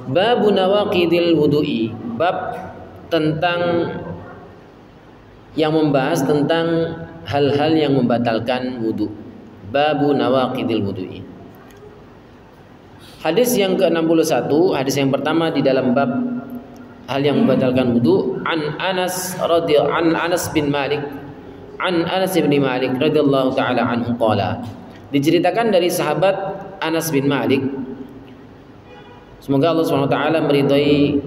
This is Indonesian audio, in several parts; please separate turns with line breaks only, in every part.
Babu nawaqidil wudu'i, bab tentang yang membahas tentang hal-hal yang membatalkan wudu. Babu nawaqidil wudu'i. Hadis yang ke-61, hadis yang pertama di dalam bab hal yang membatalkan wudu, an Anas bin Malik, an Anas bin Malik radhiyallahu taala anhu qala. Diceritakan dari sahabat Anas bin Malik. Semoga Allah SWT meridai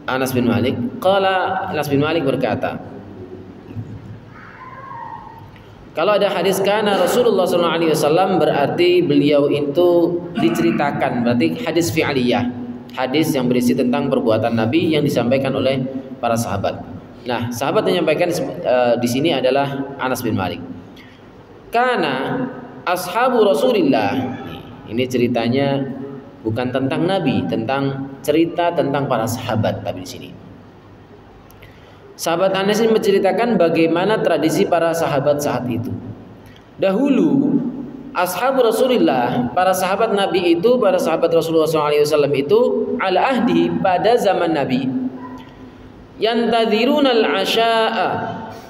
Anas bin Malik. Qala, Anas bin Malik berkata, kalau ada hadis kana Rasulullah SAW berarti beliau itu diceritakan, berarti hadis fi'liyah, hadis yang berisi tentang perbuatan Nabi yang disampaikan oleh para sahabat. Nah, sahabat yang menyampaikan di sini adalah Anas bin Malik. Kana ashabu Rasulillah. Ini ceritanya bukan tentang Nabi, tentang cerita tentang para sahabat. Tapi di sini sahabat Anas ini menceritakan bagaimana tradisi para sahabat saat itu. Dahulu ashabu Rasulillah, para sahabat Nabi itu, para sahabat Rasulullah SAW itu ala ahdi, pada zaman Nabi, yantadhirunal asya'a,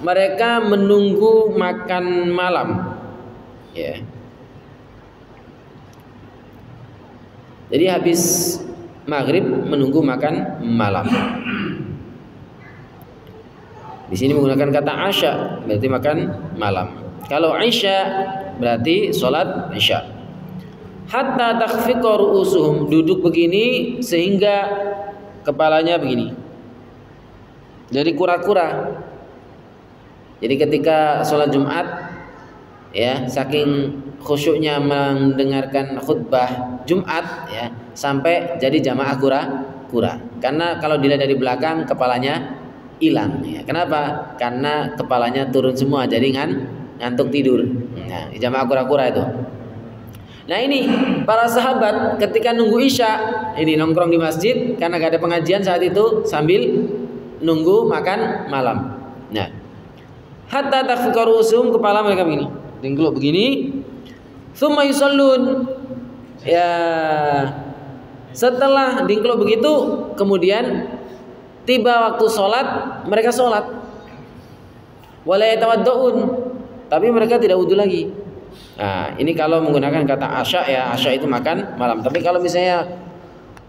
mereka menunggu makan malam, ya. Jadi habis maghrib menunggu makan malam. Di sini menggunakan kata asya, berarti makan malam. Kalau isya berarti sholat isya. Hatta takhfiqa ru'usuhum, duduk begini sehingga kepalanya begini. Jadi kura-kura. Jadi ketika sholat Jumat, ya, saking khusyuknya mendengarkan khutbah Jumat, ya, sampai jadi jamaah kura-kura. Karena kalau dilihat dari belakang kepalanya hilang, ya. Kenapa? Karena kepalanya turun semua, jadi ngantuk tidur. Nah, jamaah kura-kura itu. Nah, ini para sahabat ketika nunggu isya, ini nongkrong di masjid karena gak ada pengajian saat itu sambil nunggu makan malam. Nah, hatta takhfiqa ru'usuhum, kepala mereka begini, dengkluk begini. Tsumma yusallun, ya, setelah dingkluk begitu kemudian tiba waktu sholat, mereka sholat. Wala yatawaddaun, tapi mereka tidak wudu lagi. Nah, ini kalau menggunakan kata asya, ya, asya itu makan malam. Tapi kalau misalnya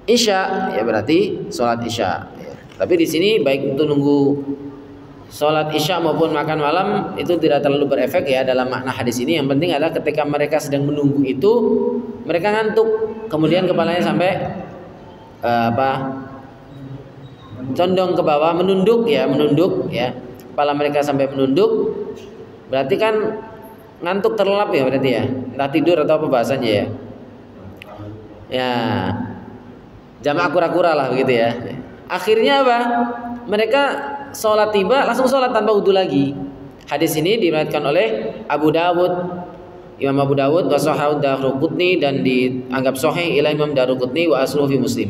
isya, ya berarti sholat isya, ya. Tapi di sini baik untuk nunggu sholat isya maupun makan malam itu tidak terlalu berefek, ya, dalam makna hadis ini. Yang penting adalah ketika mereka sedang menunggu itu mereka ngantuk, kemudian kepalanya sampai condong ke bawah, menunduk, ya, kepala mereka sampai menunduk, berarti kan ngantuk terlelap, ya, berarti, ya, entah tidur atau apa bahasanya, ya. Ya, jamaah kura-kura lah begitu, ya. Akhirnya apa? Mereka sholat tiba langsung sholat tanpa wudu lagi. Hadis ini diriwayatkan oleh Abu Dawud, Imam Abu Dawud, wa sahahu Daruqutni, dan dianggap sahih ila Imam Daruqutni wa asluhu fi Muslim.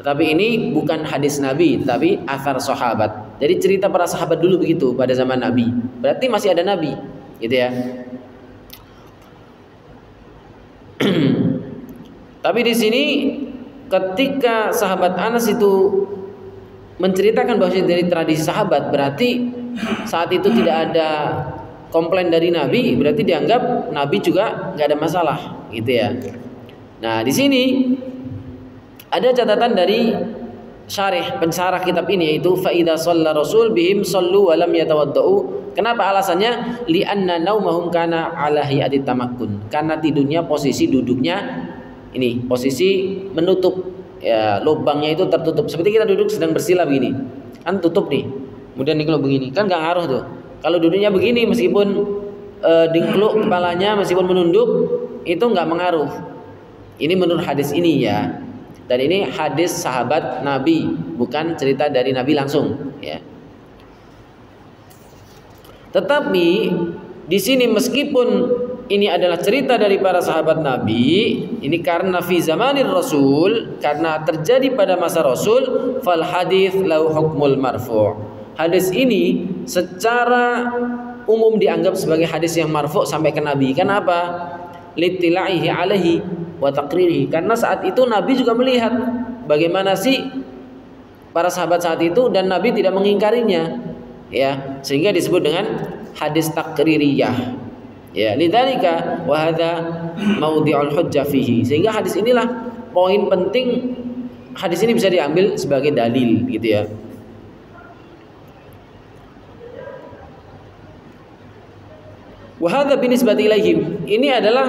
Tetapi ini bukan hadis Nabi, tapi athar sahabat. Jadi cerita para sahabat dulu begitu pada zaman Nabi. Berarti masih ada Nabi, gitu, ya. Tapi di sini ketika sahabat Anas itu menceritakan bahwa dari tradisi sahabat, berarti saat itu tidak ada komplain dari Nabi, berarti dianggap Nabi juga nggak ada masalah, gitu, ya. Nah, di sini ada catatan dari pensyarah kitab ini, yaitu fa idza shalla rasul bihim sallu wa lam yatawaddau. Kenapa alasannya? Li'anna naumahum kana ala hayati tamakkun. Karena tidurnya, posisi duduknya ini posisi menutup, ya, lubangnya itu tertutup. Seperti kita duduk sedang bersila begini, kan tutup nih. Kemudian dingkluk begini, kan nggak ngaruh tuh. Kalau duduknya begini, meskipun dingkluk kepalanya, meskipun menunduk, itu nggak mengaruh. Ini menurut hadis ini, ya. Dan ini hadis sahabat Nabi, bukan cerita dari Nabi langsung, ya. Tetapi di sini meskipun ini adalah cerita dari para sahabat Nabi, ini karena fi zamanir Rasul, karena terjadi pada masa Rasul, fal hadis lahu hukmul marfu'. Hadis ini secara umum dianggap sebagai hadis yang marfu' sampai ke Nabi. Kenapa? Litilaihi alaihi wa taqririhi, karena saat itu Nabi juga melihat bagaimana sih para sahabat saat itu dan Nabi tidak mengingkarinya, ya, sehingga disebut dengan hadis takririyah. Ya, lidzalika wa hadza maudhi'ul hujjah fihi. Sehingga hadis inilah poin penting, hadis ini bisa diambil sebagai dalil gitu ya. Wa hadza binisbati ilaihim. Ini adalah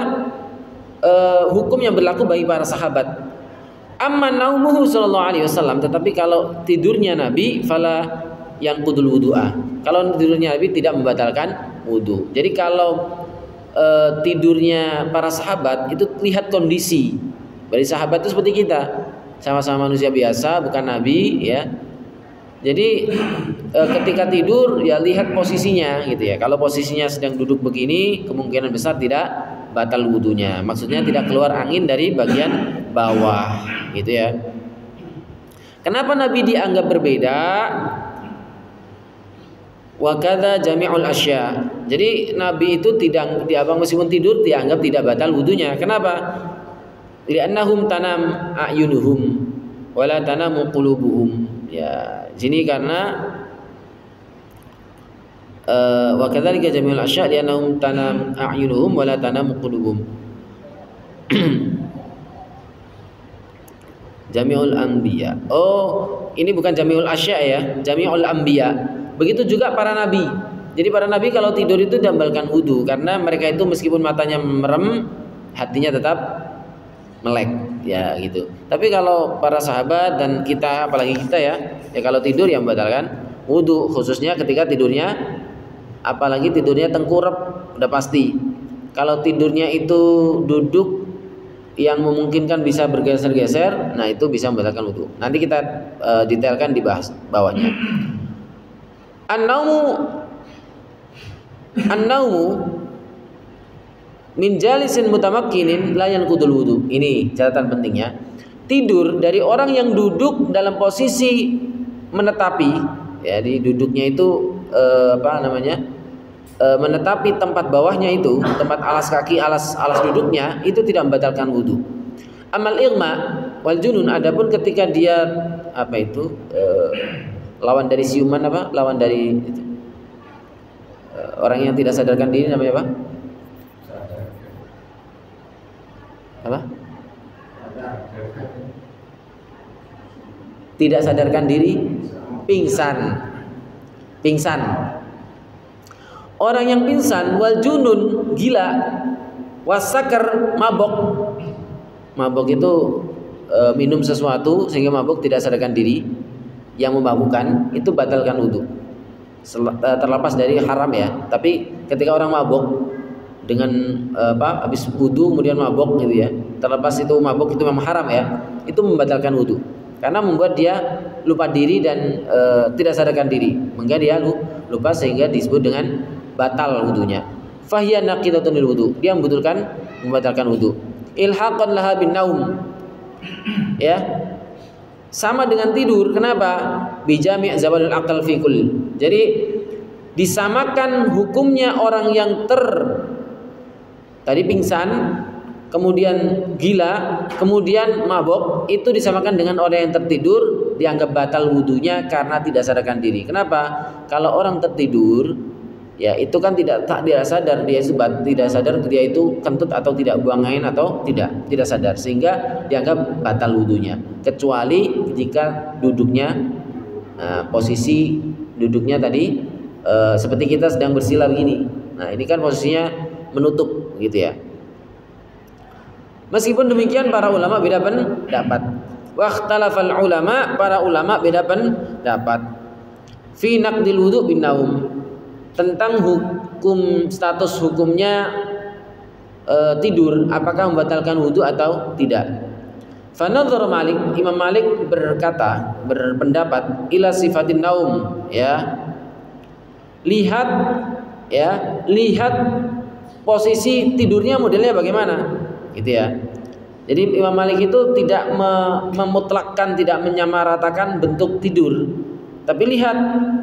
hukum yang berlaku bagi para sahabat. Amma naumuhu sallallahu alaihi wasallam, tetapi kalau tidurnya Nabi fala yanqudul wudu'a. Kalau tidurnya Nabi tidak membatalkan wudu. Jadi kalau tidurnya para sahabat itu lihat kondisi. Bagi sahabat itu seperti kita, sama-sama manusia biasa, bukan Nabi, ya. Jadi ketika tidur ya lihat posisinya gitu ya. Kalau posisinya sedang duduk begini, kemungkinan besar tidak batal wudunya. Maksudnya tidak keluar angin dari bagian bawah gitu ya. Kenapa Nabi dianggap berbeda? Wa kadza jami'ul asya. Jadi Nabi itu tidak meskipun tidur dianggap tidak batal wudunya. Kenapa? Li'annahum tanam a'yunuhum wala tanamu qulubuhum. Ya, sini karena wa kadzalika jami'ul asya' li'annahum tanam a'yunuhum wa la tanamu qulubuhum. Jami'ul anbiya. Oh, ini bukan jami'ul asya' ya, jami'ul anbiya. Begitu juga para nabi. Jadi para nabi kalau tidur itu dambalkan wudu karena mereka itu meskipun matanya merem, hatinya tetap melek, ya gitu. Tapi kalau para sahabat dan kita, apalagi kita ya kalau tidur yang membatalkan wudu, khususnya ketika tidurnya, apalagi tidurnya tengkurap, udah pasti. Kalau tidurnya itu duduk yang memungkinkan bisa bergeser-geser, nah itu bisa membatalkan wudu. Nanti kita detailkan di bawahnya. An-naumu min jalisin mutamakkinin la yanqudul wudu. Ini catatan pentingnya. Tidur dari orang yang duduk dalam posisi menetapi, ya, di duduknya itu menetapi tempat bawahnya itu, tempat alas kaki, alas duduknya itu tidak membatalkan wudu. Amal irma wal junun, adapun ketika dia lawan dari siuman, lawan dari itu, orang yang tidak sadarkan diri namanya apa? Tidak sadarkan diri, pingsan. Orang yang pingsan, wal junun, gila, wasakar, mabok. Mabok itu minum sesuatu sehingga mabok, tidak sadarkan diri, yang memabukkan, itu batalkan wudu. Terlepas dari haram ya. Tapi ketika orang mabok dengan habis wudu kemudian mabok gitu ya, terlepas itu mabok itu memang haram ya, itu membatalkan wudu karena membuat dia lupa diri dan tidak sadarkan diri, maka dia lupa sehingga disebut dengan batal wudunya. Fahiya naqidatun lil wudu, dia membatalkan wudu. Ilhaqan laha bin naum, ya, sama dengan tidur. Kenapa? Bijami' zawalul aqal fi kull. Jadi disamakan hukumnya orang yang tadi pingsan, kemudian gila, kemudian mabok, itu disamakan dengan orang yang tertidur, dianggap batal wudunya karena tidak sadarkan diri. Kenapa? Kalau orang tertidur, ya itu kan tidak sadar, dia itu tidak sadar dia itu kentut atau tidak, buang angin atau tidak sadar, sehingga dianggap batal wudunya. Kecuali jika duduknya, posisi duduknya tadi seperti kita sedang bersila begini. Nah ini kan posisinya menutup gitu ya. Meskipun demikian para ulama beda pendapat. Waqtalafal ulama, para ulama beda pendapat. Fi naqdil wudu bin naum, tentang hukum, status hukumnya tidur, apakah membatalkan wudu atau tidak. Fanadhar Malik, Imam Malik berpendapat ila sifatin naum, ya. Lihat posisi tidurnya modelnya bagaimana, gitu ya. Jadi Imam Malik itu tidak memutlakkan, tidak menyamaratakan bentuk tidur, tapi lihat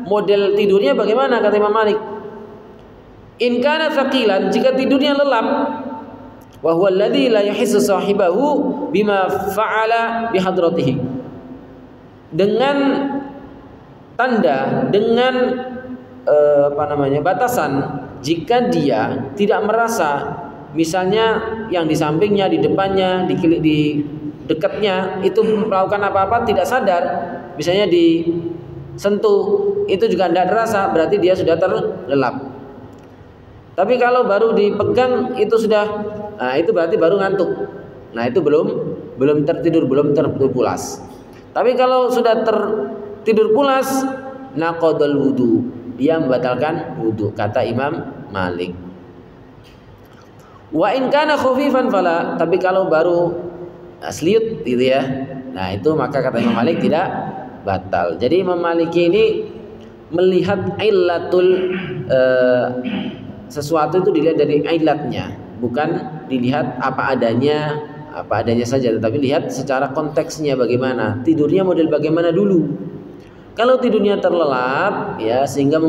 model tidurnya bagaimana, kata Imam Malik. In kana thaqilan, jika tidurnya lelap, Wa huwa alladzi la yahissu sahibahu bima fa'ala bi hadratihi. Dengan tanda, dengan batasan, jika dia tidak merasa, misalnya yang di sampingnya, di depannya, di dekatnya itu melakukan apa-apa tidak sadar, misalnya disentuh itu juga tidak terasa, berarti dia sudah terlelap. Tapi kalau baru dipegang itu sudah, nah itu berarti baru ngantuk. Nah itu belum tertidur, belum terpulas. Tapi kalau sudah tertidur pulas, naqadul wudu, dia membatalkan wudu, kata Imam Malik. Wa in kana khufifan fala, tapi kalau baru asliut gitu ya, nah itu maka kata Imam Malik tidak batal. Jadi Imam Maliki ini melihat illatul sesuatu itu dilihat dari illatnya, bukan dilihat apa adanya saja, tetapi lihat secara konteksnya bagaimana, tidurnya model bagaimana dulu. Kalau tidurnya terlelap ya sehingga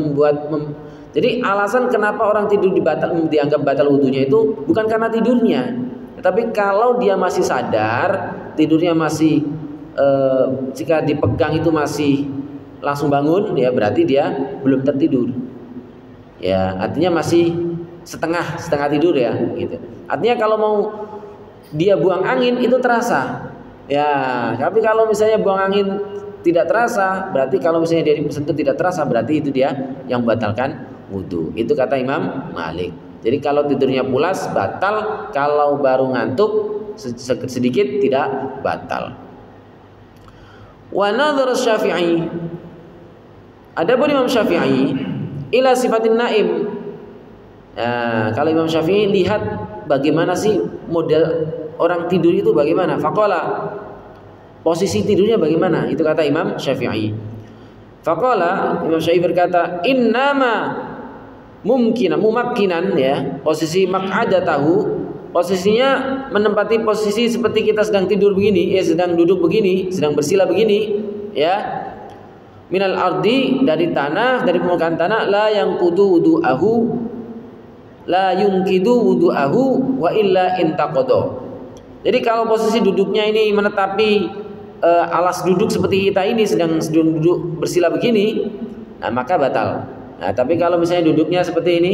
jadi alasan kenapa orang tidur dianggap batal wudunya itu bukan karena tidurnya, tetapi kalau dia masih sadar, tidurnya masih jika dipegang itu masih langsung bangun, ya berarti dia belum tertidur. Ya, artinya masih setengah tidur ya, gitu. Artinya kalau mau dia buang angin itu terasa. Ya, tapi kalau misalnya buang angin tidak terasa, berarti kalau misalnya dia disentuh tidak terasa, berarti itu dia yang membatalkan wudu. Itu kata Imam Malik. Jadi kalau tidurnya pulas batal, kalau baru ngantuk sedikit tidak batal. Wa nadhar Syafi'i. Adapun Imam Syafi'i ila sifatin naim. Nah, kalau Imam Syafi'i lihat bagaimana sih model orang tidur itu bagaimana? Faqala, posisi tidurnya bagaimana? Itu kata Imam Syafi'i. Faqala, Imam Syafi'i berkata, innama mumakkinan ya, posisi maq'adatahu, posisinya menempati posisi seperti kita sedang tidur begini, sedang duduk begini, sedang bersila begini, ya. Minal ardi, dari tanah, dari permukaan tanah, la yanqudu wudu'ahu, la yunqidu wudu'ahu wa illa intaqada. Jadi kalau posisi duduknya ini menetapi alas duduk seperti kita ini sedang duduk bersila begini, nah maka batal. Nah, tapi kalau misalnya duduknya seperti ini,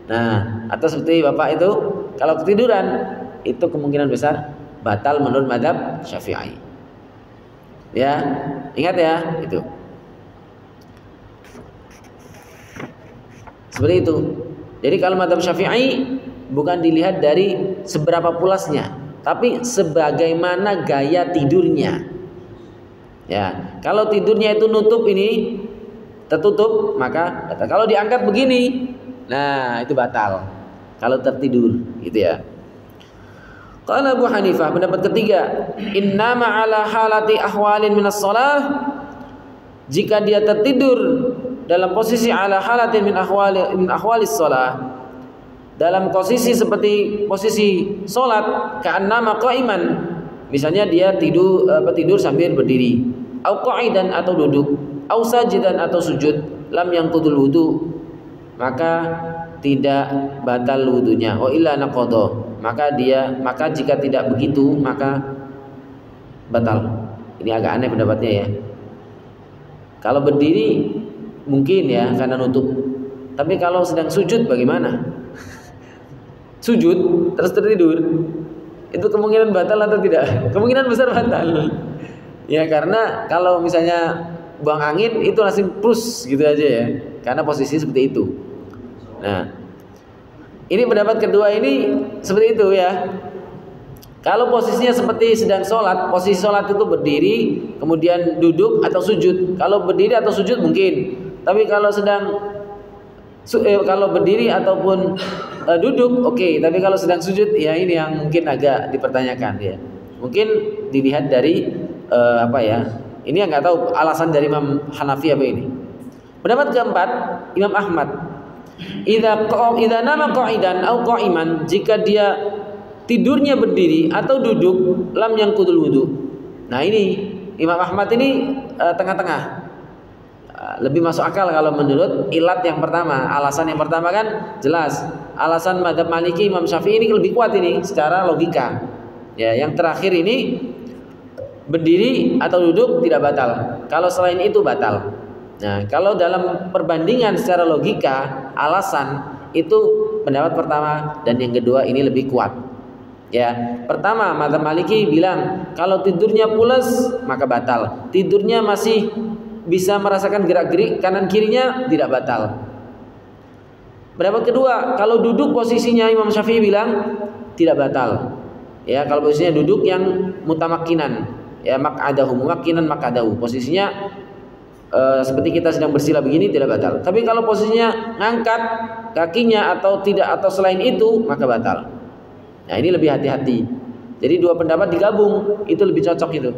nah atau seperti Bapak itu, kalau ketiduran itu kemungkinan besar batal menurut mazhab Syafi'i. Ya, ingat ya, itu. Seperti itu. Jadi kalau mazhab Syafi'i bukan dilihat dari seberapa pulasnya, tapi sebagaimana gaya tidurnya. Ya, kalau tidurnya itu nutup ini, tertutup, maka batal. Kalau diangkat begini, nah itu batal. Kalau tertidur, gitu ya. Qala Abu Hanifah, pendapat ketiga, innama ala halati ahwalin minas shalah, jika dia tertidur dalam posisi ala halatin min ahwalis shalah, dalam posisi seperti posisi salat, ka'annama qa'iman, misalnya dia tidur sambil berdiri, au qa'idan atau duduk, au sajidan atau sujud, lam yanqudul wudu, maka tidak batal wudunya. Wa illa naqadha, maka jika tidak begitu maka batal. Ini agak aneh pendapatnya ya. Kalau berdiri mungkin ya karena nutup. Tapi kalau sedang sujud bagaimana? Sujud terus tertidur, itu kemungkinan batal atau tidak? Kemungkinan besar batal. Ya karena kalau misalnya buang angin itu langsung push gitu aja ya. Karena posisi seperti itu. Nah, ini pendapat kedua ini seperti itu ya. Kalau posisinya seperti sedang sholat, posisi sholat itu berdiri, kemudian duduk atau sujud. Kalau berdiri atau sujud mungkin, tapi kalau kalau berdiri ataupun duduk, oke. Tapi kalau sedang sujud, ya ini yang mungkin agak dipertanyakan ya. Mungkin dilihat dari Ini yang nggak tahu alasan dari Imam Hanafi apa ini. Pendapat keempat, Imam Ahmad. Idza nama qa'idan au qa'iman, jika dia tidurnya berdiri atau duduk, lam yanqudul wudu. Nah ini Imam Ahmad ini tengah-tengah. lebih masuk akal kalau menurut ilat yang pertama. Alasan yang pertama kan jelas. Alasan mazhab Maliki Imam Syafi'i ini lebih kuat ini secara logika. Ya, yang terakhir ini berdiri atau duduk tidak batal. Kalau selain itu batal. Nah, kalau dalam perbandingan secara logika, alasan itu pendapat pertama dan yang kedua ini lebih kuat. Ya, pertama mazhab Maliki bilang kalau tidurnya pulas maka batal. Tidurnya masih bisa merasakan gerak-gerik kanan kirinya tidak batal. Pendapat kedua, kalau duduk posisinya Imam Syafi'i bilang tidak batal. Ya, kalau posisinya duduk yang mutamakinan, ya maq'adahu, mumakkinan maq'adahu, posisinya seperti kita sedang bersila begini tidak batal. Tapi kalau posisinya ngangkat kakinya atau tidak atau selain itu maka batal. Nah, ini lebih hati-hati. Jadi dua pendapat digabung itu lebih cocok itu.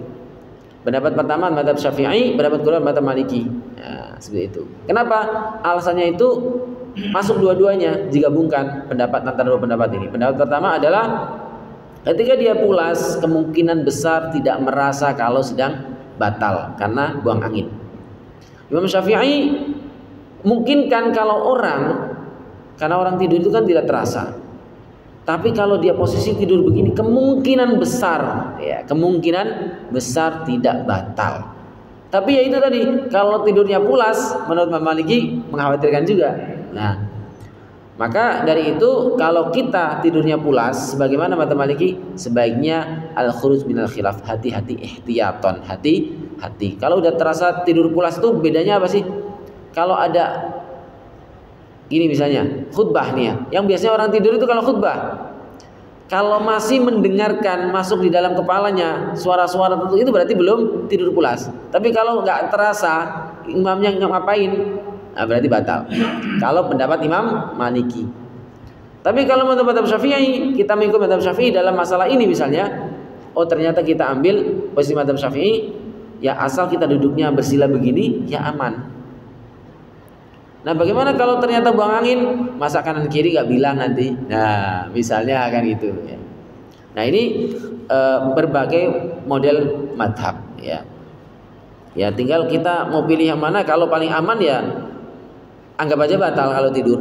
Pendapat pertama mazhab Syafi'i, pendapat kedua mazhab Maliki. Nah, seperti itu. Kenapa? Alasannya itu masuk dua-duanya digabungkan pendapat antara dua pendapat ini. Pendapat pertama adalah ketika dia pulas kemungkinan besar tidak merasa kalau sedang batal karena buang angin. Imam Syafi'i mungkinkan kalau karena orang tidur itu kan tidak terasa. Tapi kalau dia posisi tidur begini kemungkinan besar tidak batal. Tapi ya itu tadi, kalau tidurnya pulas menurut Imam Maliki mengkhawatirkan juga. Nah, maka dari itu kalau kita tidurnya pulas sebagaimana mazhab Maliki sebaiknya al-khuruj minal khilaf, hati-hati, ihtiyaton, hati-hati. Kalau udah terasa tidur pulas itu bedanya apa sih? Kalau ada gini misalnya khutbah nih ya, yang biasanya orang tidur itu kalau khutbah kalau masih mendengarkan masuk di dalam kepalanya suara-suara tertentu itu berarti belum tidur pulas. Tapi kalau nggak terasa imamnya ngapain, nah berarti batal. Kalau pendapat Imam Maliki. Tapi kalau mazhab Syafi'i, kita mengikut mazhab Syafi'i dalam masalah ini misalnya, oh ternyata kita ambil posisi mazhab Syafi'i, ya asal kita duduknya bersila begini, ya aman. Nah, bagaimana kalau ternyata buang angin, masa kanan kiri gak bilang nanti? Nah, misalnya kan gitu ya. Nah, ini berbagai model madhab ya. Ya, tinggal kita mau pilih yang mana. Kalau paling aman ya anggap aja batal kalau tidur.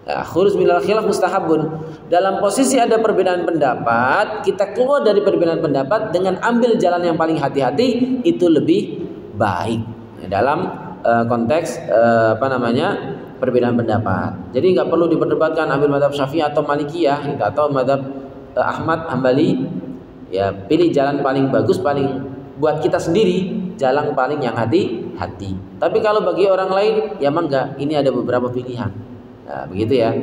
Nah, khuruz minal khilaf mustahabun. Dalam posisi ada perbedaan pendapat, kita keluar dari perbedaan pendapat dengan ambil jalan yang paling hati-hati, itu lebih baik. Nah, dalam konteks perbedaan pendapat. Jadi nggak perlu diperdebatkan ambil mazhab Syafi'i atau Malikiyah gitu, atau mazhab Ahmad Hambali. Ya, pilih jalan paling bagus, paling buat kita sendiri, jalan paling yang hati-hati. Tapi kalau bagi orang lain ya mangga, ini ada beberapa pilihan. Nah, begitu ya.